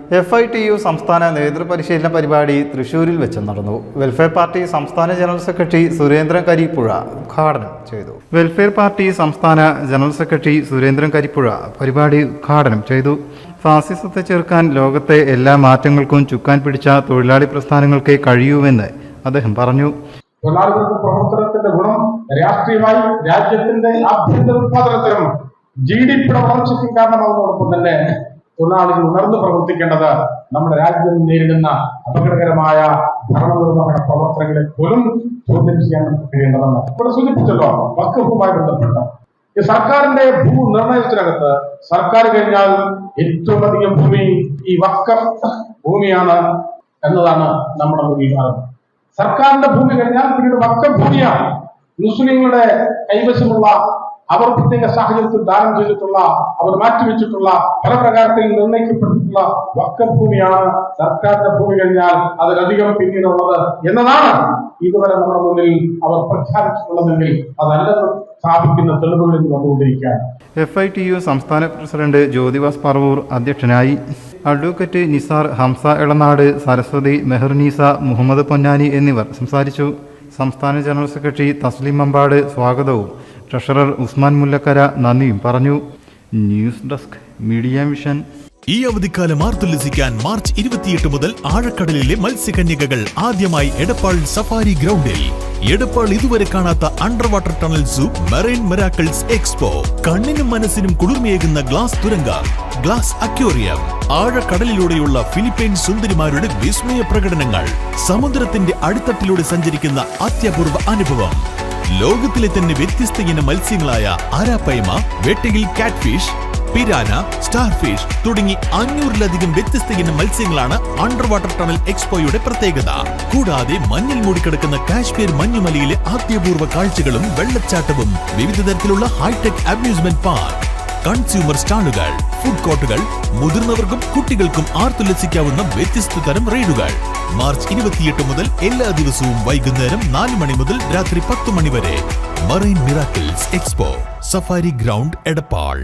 FITU സംസ്ഥാന നേതൃപരിശീലന പരിപാടി തൃശൂരിൽ വെച്ച് നടന്നു. വെൽഫെയർ പാർട്ടി സംസ്ഥാന ജനറൽ സെക്രട്ടറി സുരേന്ദ്രൻ കരിപ്പുഴ ഉദ്ഘാടനം ചെയ്തു. വെൽഫെയർ പാർട്ടി സംസ്ഥാന ജനറൽ സെക്രട്ടറി സുരേന്ദ്രൻ കരിപ്പുഴ പരിപാടി ഉദ്ഘാടനം ചെയ്തു. ഫാസിസത്തെ ചെറുക്കാൻ ലോകത്തെ എല്ലാ മാറ്റങ്ങൾക്കും ചുക്കാൻ പിടിച്ച തൊഴിലാളി പ്രസ്ഥാനങ്ങൾക്കേ കഴിയൂവെന്ന് അദ്ദേഹം പറഞ്ഞു. തൊഴിലാളികളുടെ പ്രവർത്തനത്തിന്റെ ഗുണം രാഷ്ട്രീയമായി രാജ്യത്തിന്റെ ആഭ്യന്തര ഉത്പാദനത്തിനും GDP വളർച്ചയ്ക്കും കാരണമാകുന്നതോടൊപ്പം തന്നെ തൊഴിലാളികൾ ഉണർന്നു പ്രവർത്തിക്കേണ്ടത് നമ്മുടെ രാജ്യം നേരിടുന്ന അപകടകരമായ ഭരണനിർവഹണ പ്രവർത്തനങ്ങളെ പോലും ചോദ്യം ചെയ്യാൻ കഴിയേണ്ടതെന്ന് ഇവിടെ സൂചിപ്പിച്ചല്ലോ. വഖഫുമായി ബന്ധപ്പെട്ട ഈ സർക്കാരിന്റെ ഭൂനിർണയത്തിനകത്ത് സർക്കാർ കഴിഞ്ഞാൽ ഏറ്റവും അധികം ഭൂമി ഈ വഖഫ് ഭൂമിയാണ് എന്നതാണ് നമ്മുടെ അംഗീകാരം. സർക്കാരിന്റെ ഭൂമി കഴിഞ്ഞാൽ പിന്നീട് വഖഫ് ഭൂമിയാണ്. മുസ്ലിങ്ങളുടെ കൈവശമുള്ള അവർ പ്രത്യേക സാഹചര്യത്തിൽ ദാനം ചെയ്തിട്ടുള്ള, അവർ മാറ്റിവെച്ചിട്ടുള്ള, പല പ്രകാരത്തിൽ നിർണയിക്കപ്പെട്ടിട്ടുള്ള വഖഫ് ഭൂമിയാണ് സർക്കാരിന്റെ ഭൂമി കഴിഞ്ഞാൽ അതിലധികം പിന്നീടുള്ളത് എന്നതാണ് ഇതുവരെ നമ്മുടെ മുന്നിൽ അവർ പ്രഖ്യാപിച്ചിട്ടുള്ളതെങ്കിൽ അതല്ലെന്ന് സ്ഥാപിക്കുന്ന തെളിവുകളിൽ വന്നുകൊണ്ടിരിക്കുകയാണ്. FITU സംസ്ഥാന പ്രസിഡന്റ് ജ്യോതിവാസ് പറവൂർ അധ്യക്ഷനായി. അഡ്വക്കേറ്റ് നിസാർ, ഹംസ എളനാട്, സരസ്വതി, മെഹർനീസ, മുഹമ്മദ് പൊന്നാനി എന്നിവർ സംസാരിച്ചു. സംസ്ഥാന ജനറൽ സെക്രട്ടറി തസ്ലീം മമ്പാട് സ്വാഗതവും ട്രഷറർ ഉസ്മാൻ മുല്ലക്കര നന്ദിയും പറഞ്ഞു. News desk media mission. ഈ അവധിക്കാലം ആർത്തുല്ലസിക്കാൻ മാർച്ച് 28 മുതൽ ആഴക്കടലിലെ മത്സ്യകന്യകകൾ ആദ്യമായി എടപ്പാൾ സഫാരി ഗ്രൗണ്ടിൽ. എടപ്പാൾ ഇതുവരെ കാണാത്ത under water tunnel zoo, marine miracles expo, കണ്ണിനും മനസ്സിനും കുളിർമയേകുന്ന ഗ്ലാസ് തുരങ്കം, ഗ്ലാസ് അക്വേറിയം, ആഴക്കടലിലൂടെയുള്ള ഫിലിപ്പൈൻ സുന്ദരിമാരുടെ വിസ്മയ പ്രകടനങ്ങൾ, സമുദ്രത്തിന്റെ അടിത്തട്ടിലൂടെ സഞ്ചരിക്കുന്ന അത്യപൂർവ അനുഭവം, ലോകത്തിലെ തന്നെ വ്യത്യസ്ത ഇന മത്സ്യങ്ങളായ ആരാപ്പൈമ, വേട്ടയിൽ കാറ്റ്ഫിഷ്, പിരാന, സ്റ്റാർഫിഷ് തുടങ്ങി 500-ലധികം വ്യത്യസ്ത ഇനം മത്സ്യങ്ങളാണ് അണ്ടർ വാട്ടർ ടണൽ എക്സ്പോയുടെ പ്രത്യേകത. കൂടാതെ മഞ്ഞിൽ മൂടിക്കിടക്കുന്ന കാശ്മീർ മഞ്ഞുമലയിലെ അത്യപൂർവ കാഴ്ചകളും വെള്ളച്ചാട്ടവും, വിവിധ തരത്തിലുള്ള ഹൈടെക് അമ്യൂസ്മെന്റ് പാർക്ക്, കൺസ്യൂമർ സ്റ്റാളുകൾ, ഫുഡ് കോർട്ടുകൾ, മുതിർന്നവർക്കും കുട്ടികൾക്കും ആർത്തുല്ലസിക്കാവുന്ന വ്യത്യസ്ത തരം റൈഡുകൾ. മാർച്ച് 28 മുതൽ എല്ലാ ദിവസവും വൈകുന്നേരം 4 മണി മുതൽ രാത്രി 10 മണി വരെ. Marine miracles expo, safari ground, Edappal.